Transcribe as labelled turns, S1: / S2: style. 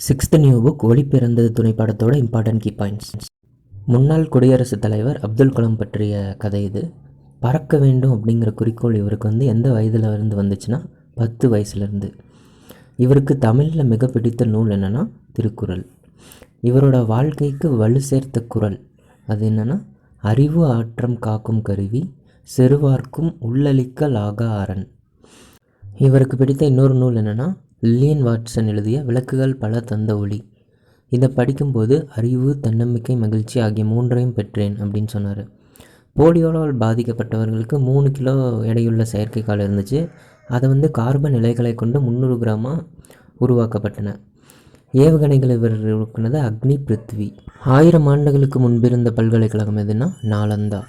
S1: Sixth new book ஒளி பிறந்தது துணைப்படத்தோட important key points. முன்னாள் குடியரசுத் தலைவர் அப்துல் கலாம் பற்றிய கதை இது. பறக்க வேண்டும் அப்படிங்கிற குறிக்கோள் இவருக்கு எந்த வயதில் இருந்து வந்துச்சுன்னா 10 வயசுலேருந்து. இவருக்கு தமிழில் மிக பிடித்த நூல் என்னென்னா திருக்குறள். இவரோட வாழ்க்கைக்கு வலு சேர்த்த குறள் அது என்னென்னா, அறிவு ஆற்றம் காக்கும் கருவி செருவார்க்கும் உள்ளளிக்க லாகா அரண். இவருக்கு பிடித்த இன்னொரு நூல் என்னென்னா, லில்லியன் வாட்சன் எழுதிய விளக்குகள் பல தந்த ஒளி. இதை படிக்கும்போது அறிவு, தன்னம்பிக்கை, மகிழ்ச்சி ஆகிய 3ஐயும் பெற்றேன் அப்படின்னு சொன்னார். போலியோவால் பாதிக்கப்பட்டவர்களுக்கு 3 கிலோ எடையுள்ள செயற்கைக்கால் இருந்துச்சு. அதை கார்பன் இலைகளை கொண்டு 300 கிராமாக உருவாக்கப்பட்டன. ஏவுகணைகள் இவர் உருவாக்குனது அக்னி, பிருத்வி. 1000 ஆண்டுகளுக்கு முன்பிருந்த பல்கலைக்கழகம் எதுனா நாலந்தா.